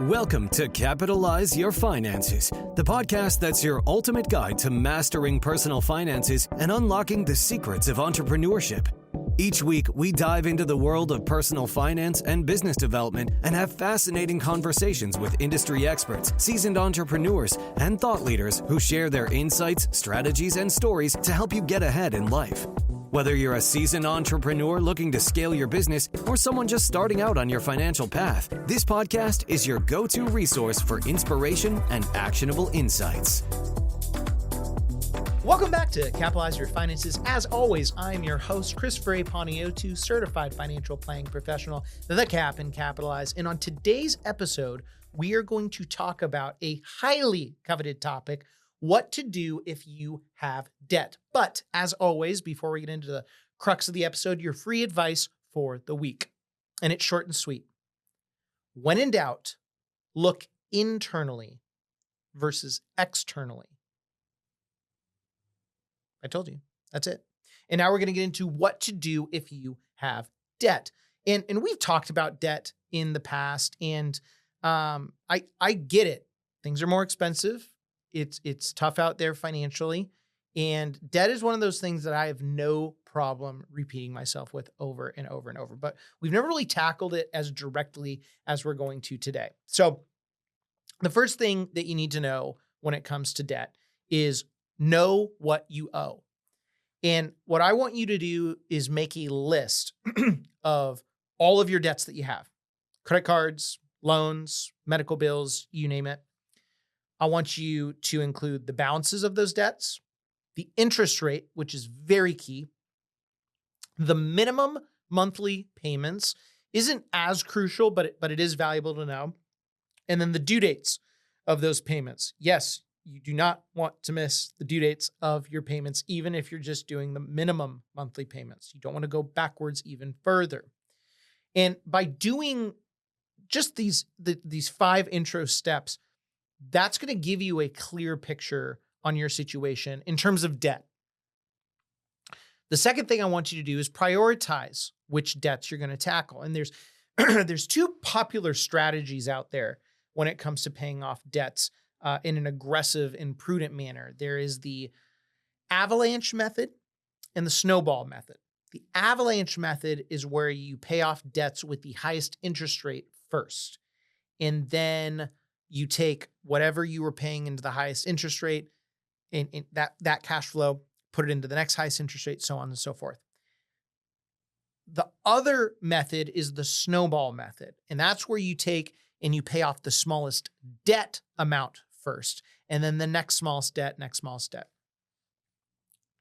Welcome to Capitalize Your Finances, the podcast that's your ultimate guide to mastering personal finances and unlocking the secrets of entrepreneurship. Each week, we dive into the world of personal finance and business development and have fascinating conversations with industry experts, seasoned entrepreneurs, and thought leaders who share their insights, strategies, and stories to help you get ahead in life. Whether you're a seasoned entrepreneur looking to scale your business or someone just starting out on your financial path, this podcast is your go-to resource for inspiration and actionable insights. Welcome back to Capitalize Your Finances. As always, I'm your host, Christopher Poniotu, certified financial planning professional, the Cap and Capitalize. And on today's episode, we are going to talk about a highly coveted topic: what to do if you have debt. But as always, before we get into the crux of the episode, your free advice for the week. And it's short and sweet. When in doubt, look internally versus externally. I told you, that's it. And now we're going to get into what to do if you have debt. And we've talked about debt in the past, and I get it. Things are more expensive. It's tough out there financially, and debt is one of those things that I have no problem repeating myself with over and over and over, but we've never really tackled it as directly as we're going to today. So the first thing that you need to know when it comes to debt is know what you owe. And what I want you to do is make a list of all of your debts that you have: credit cards, loans, medical bills, you name it. I want you to include the balances of those debts, the interest rate, which is very key. The minimum monthly payments isn't as crucial, but it is valuable to know. And then the due dates of those payments. Yes, you do not want to miss the due dates of your payments, even if you're just doing the minimum monthly payments. You don't want to go backwards even further. And by doing just these 5 intro steps, that's going to give you a clear picture on your situation in terms of debt. The second thing I want you to do is prioritize which debts you're going to tackle. And there's 2 popular strategies out there when it comes to paying off debts in an aggressive and prudent manner. There is the avalanche method and the snowball method. The avalanche method is where you pay off debts with the highest interest rate first, and then you take whatever you were paying into the highest interest rate and that cash flow, put it into the next highest interest rate, so on and so forth. The other method is the snowball method. And that's where you take and you pay off the smallest debt amount first, and then the next smallest debt.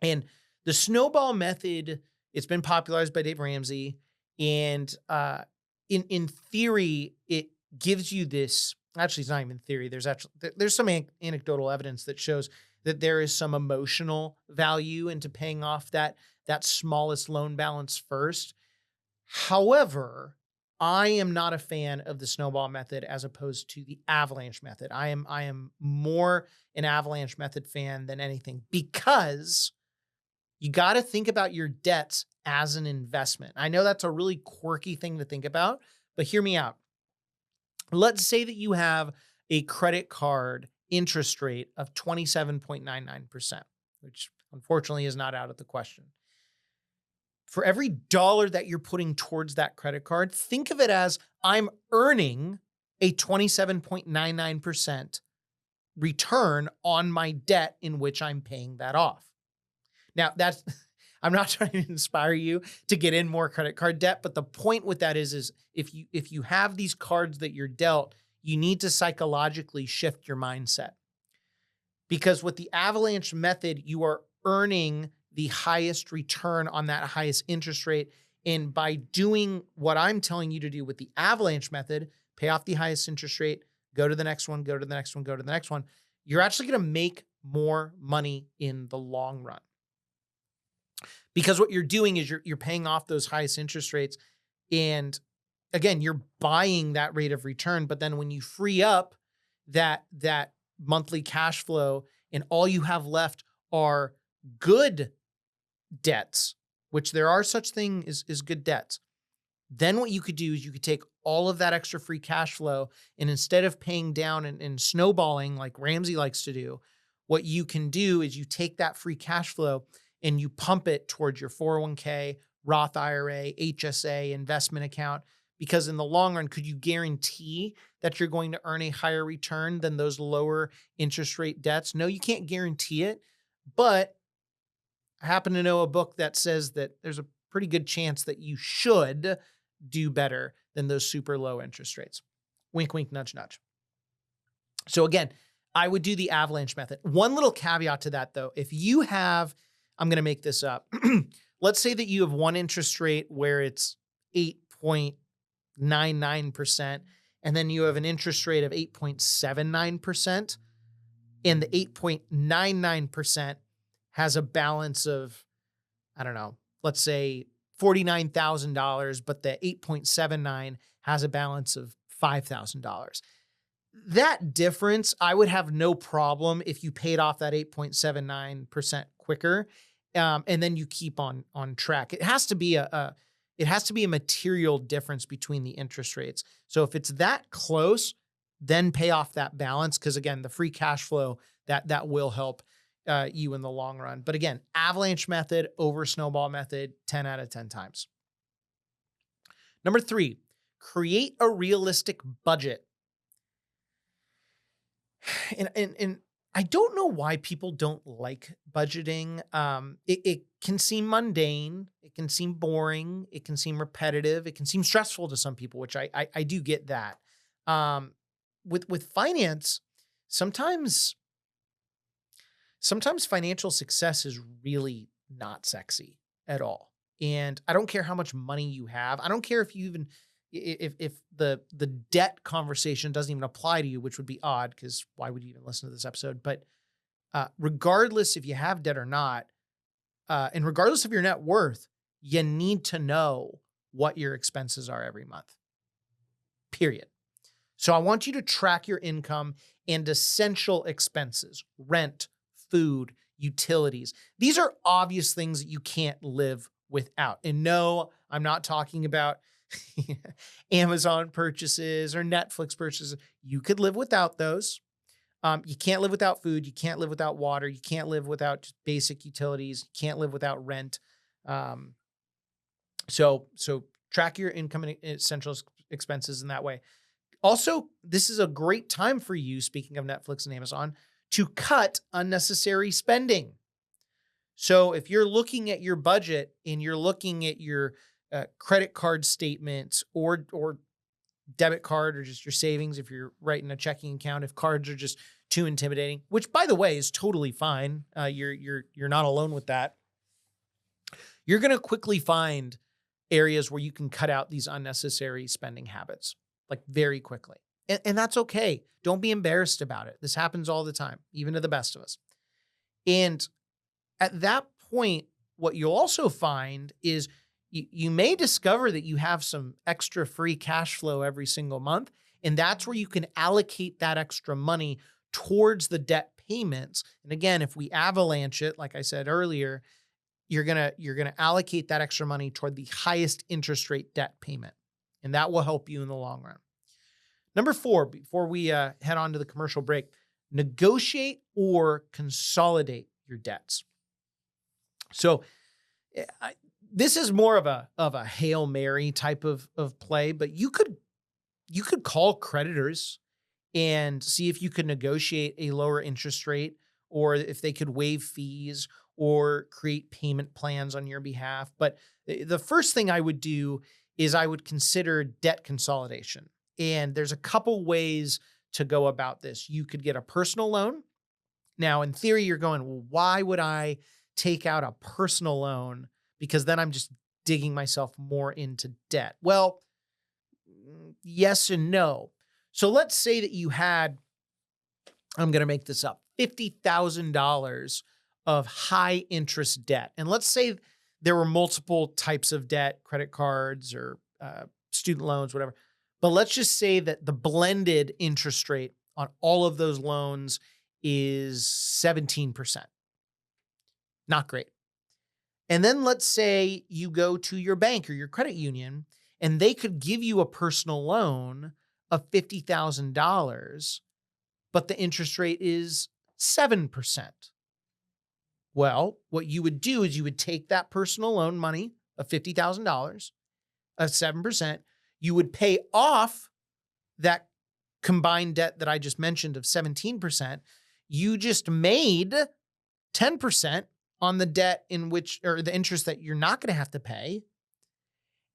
And the snowball method, it's been popularized by Dave Ramsey. And in theory, it gives you this. Actually, it's not even theory. There's some anecdotal evidence that shows that there is some emotional value into paying off that smallest loan balance first. However, I am not a fan of the snowball method as opposed to the avalanche method. I am more an avalanche method fan than anything, because you got to think about your debts as an investment. I know that's a really quirky thing to think about, but hear me out. Let's say that you have a credit card interest rate of 27.99%, which unfortunately is not out of the question. For every dollar that you're putting towards that credit card, think of it as I'm earning a 27.99% return on my debt in which I'm paying that off. Now, I'm not trying to inspire you to get in more credit card debt, but the point with that is if you have these cards that you're dealt, you need to psychologically shift your mindset. Because with the avalanche method, you are earning the highest return on that highest interest rate. And by doing what I'm telling you to do with the avalanche method, pay off the highest interest rate, go to the next one, go to the next one, go to the next one, you're actually going to make more money in the long run. Because what you're doing is you're paying off those highest interest rates. And again, you're buying that rate of return. But then when you free up that monthly cash flow and all you have left are good debts, which there are such thing as good debts, Then what you could do is you could take all of that extra free cash flow, and instead of paying down and snowballing like Ramsey likes to do, what you can do is you take that free cash flow and you pump it towards your 401k, Roth IRA, HSA, investment account. Because in the long run, could you guarantee that you're going to earn a higher return than those lower interest rate debts? No, you can't guarantee it. But I happen to know a book that says that there's a pretty good chance that you should do better than those super low interest rates. Wink, wink, nudge, nudge. So again, I would do the avalanche method. One little caveat to that though, if you have, I'm going to make this up. Let's say that you have one interest rate where it's 8.99%, and then you have an interest rate of 8.79%, and the 8.99% has a balance of, I don't know, let's say $49,000, but the 8.79 has a balance of $5,000. That difference, I would have no problem if you paid off that 8.79% quicker, and then you keep on track. It has to be a material difference between the interest rates. So if it's that close, then pay off that balance, because again, the free cash flow that will help you in the long run. But again, avalanche method over snowball method, 10 out of 10 times. Number 3, create a realistic budget. And I don't know why people don't like budgeting. It can seem mundane. It can seem boring. It can seem repetitive. It can seem stressful to some people, which I do get that. With finance, sometimes financial success is really not sexy at all. And I don't care how much money you have. I don't care if you even, if the debt conversation doesn't even apply to you, which would be odd, because why would you even listen to this episode? But regardless if you have debt or not, and regardless of your net worth, you need to know what your expenses are every month, period. So I want you to track your income and essential expenses, rent, food, utilities. These are obvious things that you can't live without. And no, I'm not talking about Amazon purchases or Netflix purchases. You could live without those. You can't live without food. You can't live without water. You can't live without just basic utilities. You can't live without rent. So track your income and essential expenses in that way. Also, this is a great time for you, speaking of Netflix and Amazon, to cut unnecessary spending. So if you're looking at your budget and you're looking at your credit card statements or debit card, or just your savings, if you're writing a checking account, if cards are just too intimidating, which by the way is totally fine. You're not alone with that. You're going to quickly find areas where you can cut out these unnecessary spending habits, like very quickly. And that's okay. Don't be embarrassed about it. This happens all the time, even to the best of us. And at that point, what you'll also find is you may discover that you have some extra free cash flow every single month. And that's where you can allocate that extra money towards the debt payments. And again, if we avalanche it, like I said earlier, you're gonna allocate that extra money toward the highest interest rate debt payment. And that will help you in the long run. Number 4, before we head on to the commercial break, negotiate or consolidate your debts. So this is more of a Hail Mary type of play, but you could call creditors and see if you could negotiate a lower interest rate, or if they could waive fees or create payment plans on your behalf. But the first thing I would do is I would consider debt consolidation. And there's a couple ways to go about this. You could get a personal loan. Now, in theory, you're going, well, why would I take out a personal loan? Because then I'm just digging myself more into debt. Well, yes and no. So let's say that you had, I'm going to make this up, $50,000 of high interest debt. And let's say there were multiple types of debt, credit cards or student loans, whatever. But let's just say that the blended interest rate on all of those loans is 17%. Not great. And then let's say you go to your bank or your credit union and they could give you a personal loan of $50,000, but the interest rate is 7%. Well, what you would do is you would take that personal loan money of $50,000 of 7%, you would pay off that combined debt that I just mentioned of 17%. You just made 10% on the debt or the interest that you're not going to have to pay.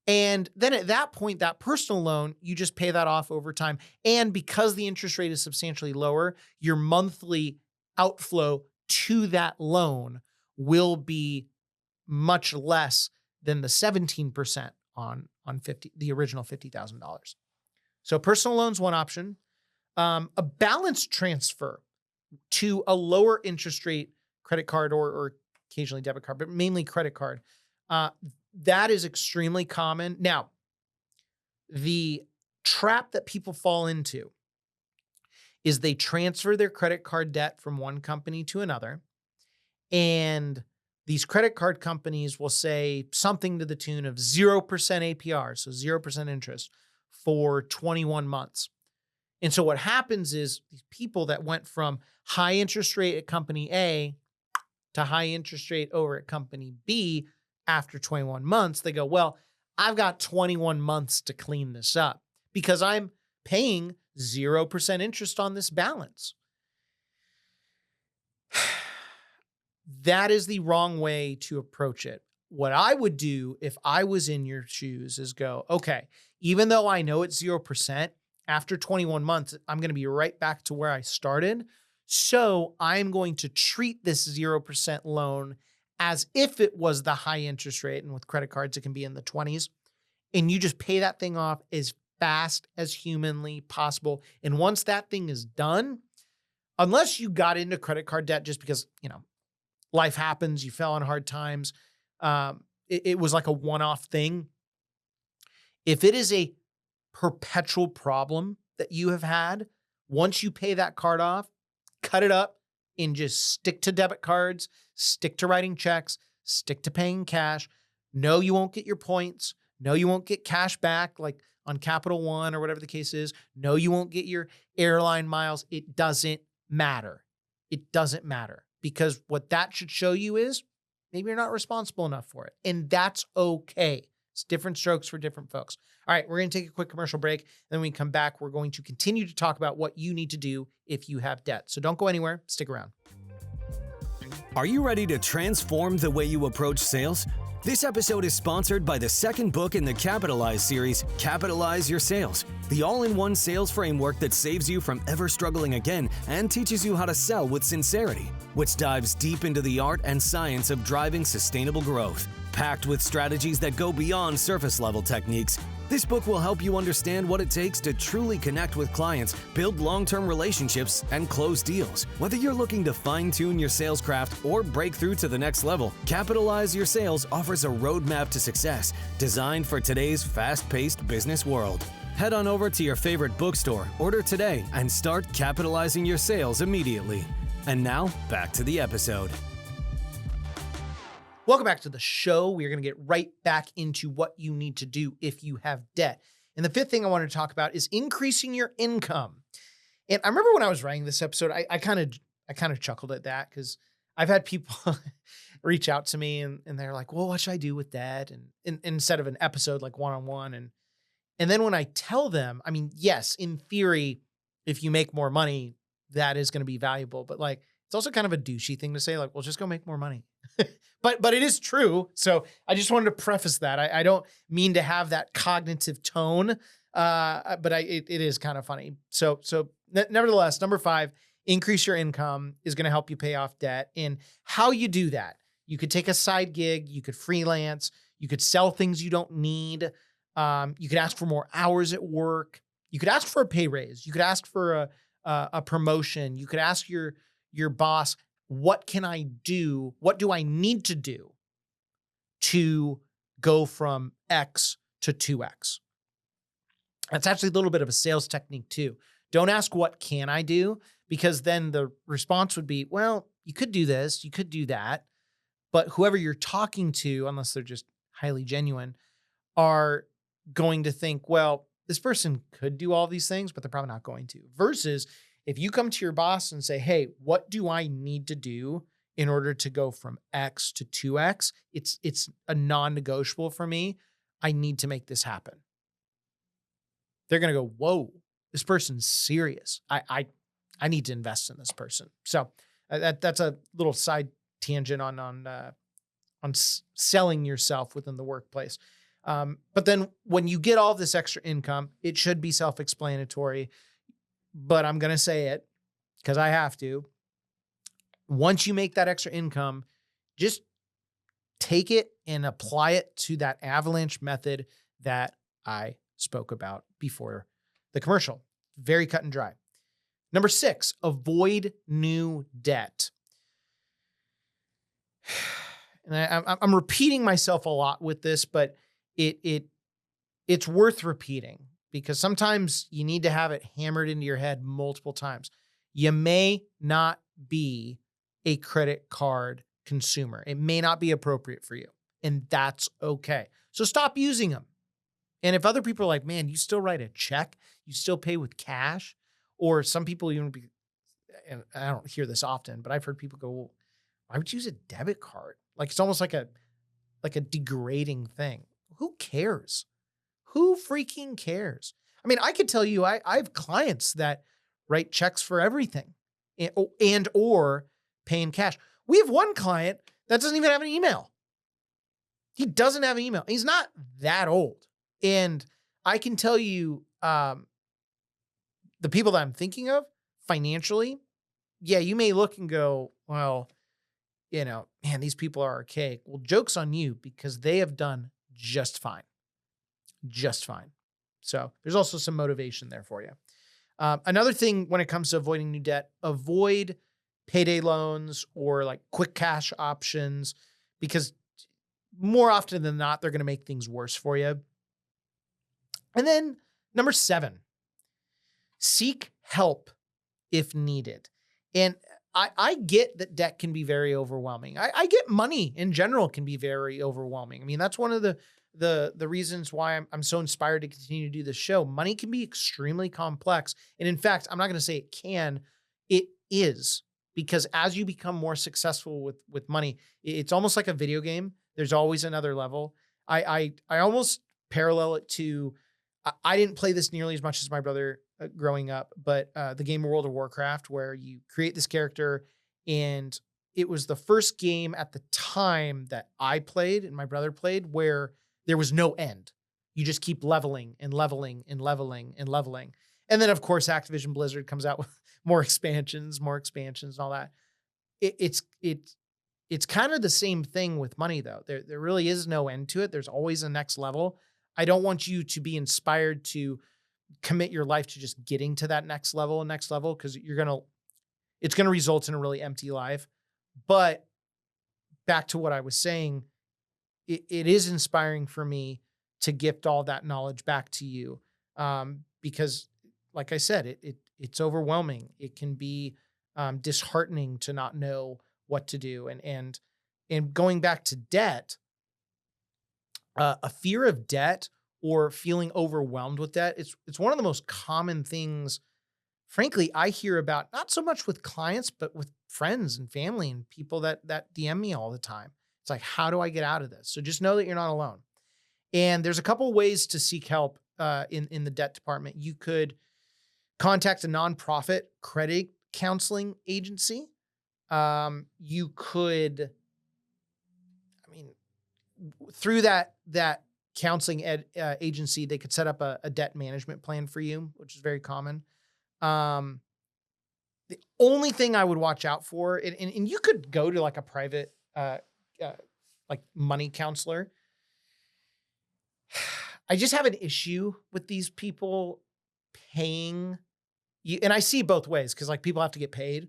And then at that point, that personal loan, you just pay that off over time. And because the interest rate is substantially lower, your monthly outflow to that loan will be much less than the 17% on the original $50,000. So personal loan's one option. A balance transfer to a lower interest rate credit card or occasionally debit card, but mainly credit card. That is extremely common. Now, the trap that people fall into is they transfer their credit card debt from one company to another, and these credit card companies will say something to the tune of 0% APR, so 0% interest for 21 months. And so what happens is these people that went from high interest rate at company A to high interest rate over at company B after 21 months, they go, well, I've got 21 months to clean this up because I'm paying 0% interest on this balance. That is the wrong way to approach it. What I would do if I was in your shoes is go, okay, even though I know it's 0%, after 21 months, I'm going to be right back to where I started. So I'm going to treat this 0% loan as if it was the high interest rate. And with credit cards, it can be in the 20s. And you just pay that thing off as fast as humanly possible. And once that thing is done, unless you got into credit card debt just because, life happens, you fell on hard times, it was like a one-off thing. If it is a perpetual problem that you have had, once you pay that card off, cut it up and just stick to debit cards, stick to writing checks, stick to paying cash. No, you won't get your points. No, you won't get cash back like on Capital One or whatever the case is. No, you won't get your airline miles. It doesn't matter. It doesn't matter, because what that should show you is maybe you're not responsible enough for it. And that's okay. It's different strokes for different folks. All right, we're going to take a quick commercial break. Then when we come back, we're going to continue to talk about what you need to do if you have debt. So don't go anywhere. Stick around. Are you ready to transform the way you approach sales? This episode is sponsored by the second book in the Capitalize series, Capitalize Your Sales, the all-in-one sales framework that saves you from ever struggling again and teaches you how to sell with sincerity, which dives deep into the art and science of driving sustainable growth. Packed with strategies that go beyond surface-level techniques, this book will help you understand what it takes to truly connect with clients, build long-term relationships, and close deals. Whether you're looking to fine-tune your sales craft or break through to the next level, Capitalize Your Sales offers a roadmap to success designed for today's fast-paced business world. Head on over to your favorite bookstore, order today, and start capitalizing your sales immediately. And now, back to the episode. Welcome back to the show. We're going to get right back into what you need to do if you have debt. And the fifth thing I wanted to talk about is increasing your income. And I remember when I was writing this episode, I kind of chuckled at that because I've had people reach out to me and they're like, well, what should I do with debt? And instead of an episode like one-on-one. And then when I tell them, I mean, yes, in theory, if you make more money, that is going to be valuable. But like, it's also kind of a douchey thing to say, like, well, just go make more money. But it is true. So I just wanted to preface that. I don't mean to have that cognitive tone, but it is kind of funny. So nevertheless, number 5, increase your income is going to help you pay off debt. And how you do that, you could take a side gig, you could freelance, you could sell things you don't need. You could ask for more hours at work. You could ask for a pay raise. You could ask for a promotion. You could ask your boss, what can I do? What do I need to do to go from X to 2X? That's actually a little bit of a sales technique too. Don't ask what can I do, because then the response would be, well, you could do this, you could do that. But whoever you're talking to, unless they're just highly genuine, are going to think, well, this person could do all these things, but they're probably not going to. Versus if you come to your boss and say, hey, what do I need to do in order to go from X to 2X? It's a non-negotiable for me. I need to make this happen. They're going to go, whoa, this person's serious. I need to invest in this person. So that's a little side tangent on selling yourself within the workplace. But then when you get all this extra income, it should be self-explanatory, but I'm going to say it because I have to. Once you make that extra income, just take it and apply it to that avalanche method that I spoke about before the commercial. Very cut and dry. Number 6, avoid new debt. And I'm repeating myself a lot with this, but it's worth repeating because sometimes you need to have it hammered into your head multiple times. You may not be a credit card consumer. It may not be appropriate for you, and that's okay. So stop using them. And if other people are like, man, you still write a check, you still pay with cash, or some people even and I don't hear this often, but I've heard people go, well, why would you use a debit card? Like it's almost like a degrading thing. Who cares? Who freaking cares? I mean, I could tell you, I have clients that write checks for everything and or pay in cash. We have one client that doesn't even have an email. He doesn't have an email. He's not that old. And I can tell you, the people that I'm thinking of financially, yeah, you may look and go, well, man, these people are archaic. Well, joke's on you because they have done just fine. Just fine. So there's also some motivation there for you. Another thing when it comes to avoiding new debt, avoid payday loans or like quick cash options because more often than not, they're going to make things worse for you. And then number 7, seek help if needed. And I get that debt can be very overwhelming. I get money in general can be very overwhelming. I mean, that's one of the reasons why I'm so inspired to continue to do this show. Money can be extremely complex. And in fact, I'm not going to say it can, it is. Because as you become more successful with money, it's almost like a video game. There's always another level. I almost parallel it to, I didn't play this nearly as much as my brother growing up, but the game World of Warcraft, where you create this character, and it was the first game at the time that I played and my brother played where there was no end. You just keep leveling and leveling and leveling and leveling. And then, of course, Activision Blizzard comes out with more expansions and all that. It's kind of the same thing with money, though. There really is no end to it. There's always a next level. I don't want you to be inspired to commit your life to just getting to that next level because it's going to result in a really empty life. But back to what I was saying, it is inspiring for me to gift all that knowledge back to you. Because like I said, it's overwhelming. It can be disheartening to not know what to do. And going back to debt, a fear of debt or feeling overwhelmed with debt, it's one of the most common things, frankly, I hear about, not so much with clients, but with friends and family and people that DM me all the time. It's like, how do I get out of this? So just know that you're not alone. And there's a couple ways to seek help in the debt department. You could contact a nonprofit credit counseling agency. You could, through that counseling agency, they could set up a debt management plan for you, which is very common. The only thing I would watch out for, and you could go to like a private, like money counselor. I just have an issue with these people paying you. And I see both ways because like people have to get paid,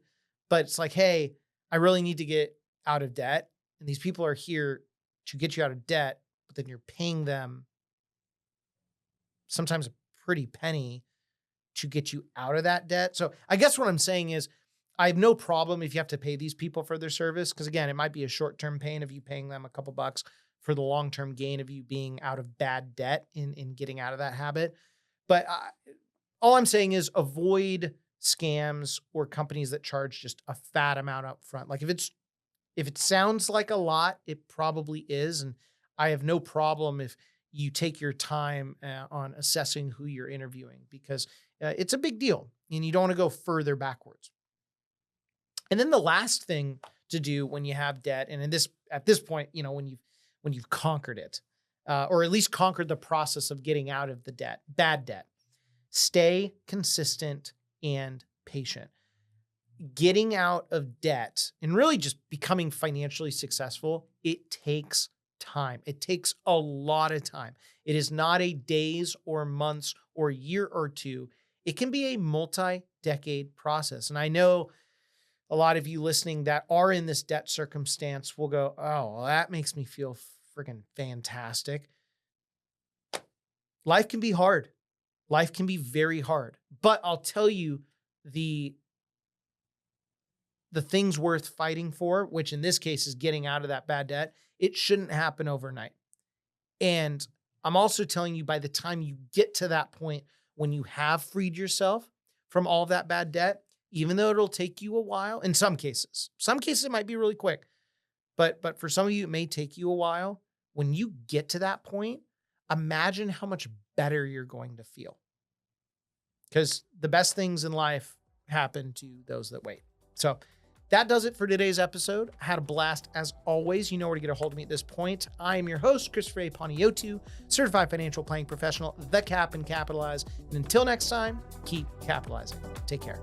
but it's like, hey, I really need to get out of debt. And these people are here to get you out of debt, but then you're paying them sometimes a pretty penny to get you out of that debt. So I guess what I'm saying is I have no problem if you have to pay these people for their service. Because again, it might be a short-term pain of you paying them a couple bucks for the long-term gain of you being out of bad debt in getting out of that habit. But all I'm saying is avoid scams or companies that charge just a fat amount up front. Like if it sounds like a lot, it probably is. And I have no problem if you take your time on assessing who you're interviewing, because it's a big deal and you don't want to go further backwards. And then the last thing to do when you have debt, and at this point, when you've conquered it, or at least conquered the process of getting out of the debt, bad debt, stay consistent and patient. Getting out of debt and really just becoming financially successful, it takes time. It takes a lot of time. It is not a days or months or year or two. It can be a multi-decade process. And I know a lot of you listening that are in this debt circumstance will go, oh, well, that makes me feel freaking fantastic. Life can be hard. Life can be very hard. But I'll tell you the things worth fighting for, which in this case is getting out of that bad debt, it shouldn't happen overnight. And I'm also telling you, by the time you get to that point when you have freed yourself from all of that bad debt, even though it'll take you a while, in some cases it might be really quick, but for some of you, it may take you a while. When you get to that point, imagine how much better you're going to feel. Because the best things in life happen to those that wait. So that does it for today's episode. I had a blast as always. You know where to get a hold of me at this point. I am your host, Christopher Panayiotou, certified financial planning professional, the Cap and Capitalize. And until next time, keep capitalizing. Take care.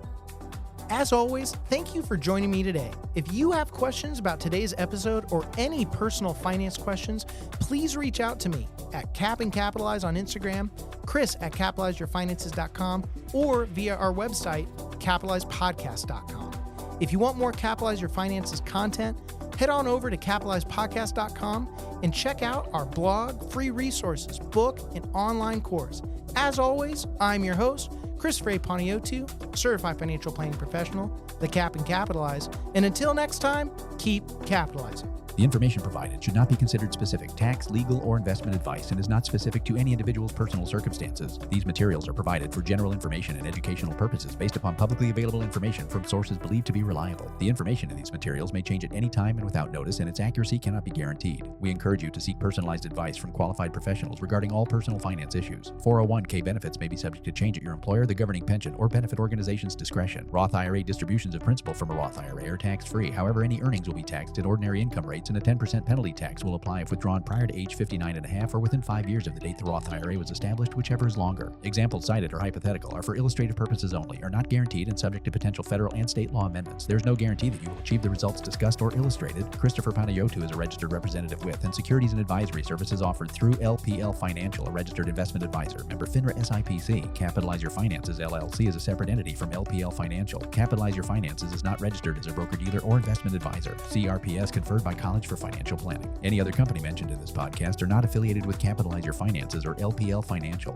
As always, thank you for joining me today. If you have questions about today's episode or any personal finance questions, please reach out to me at Cap and Capitalize on Instagram, Chris at capitalizeyourfinances.com, or via our website, capitalizepodcast.com. If you want more Capitalize Your Finances content, head on over to capitalizepodcast.com and check out our blog, free resources, book, and online course. As always, I'm your host, Christopher Panayiotou, certified financial planning professional, the Cap and Capitalize. And until next time, keep capitalizing. The information provided should not be considered specific tax, legal, or investment advice and is not specific to any individual's personal circumstances. These materials are provided for general information and educational purposes based upon publicly available information from sources believed to be reliable. The information in these materials may change at any time and without notice, and its accuracy cannot be guaranteed. We encourage you to seek personalized advice from qualified professionals regarding all personal finance issues. 401k benefits may be subject to change at your employer, the governing pension, or benefit organization's discretion. Roth IRA distributions of principal from a Roth IRA are tax-free. However, any earnings will be taxed at ordinary income rates, and a 10% penalty tax will apply if withdrawn prior to age 59.5 or within 5 years of the date the Roth IRA was established, whichever is longer. Examples cited are hypothetical, are for illustrative purposes only, are not guaranteed, and subject to potential federal and state law amendments. There is no guarantee that you will achieve the results discussed or illustrated. Christopher Panayiotou is a registered representative with, and securities and advisory services offered through LPL Financial, a registered investment advisor. Member FINRA SIPC. Capitalize Your Finances LLC is a separate entity from LPL Financial. Capitalize Your Finances is not registered as a broker-dealer or investment advisor. CRPS conferred by College for Financial Planning. Any other company mentioned in this podcast are not affiliated with Capitalize Your Finances or LPL Financial.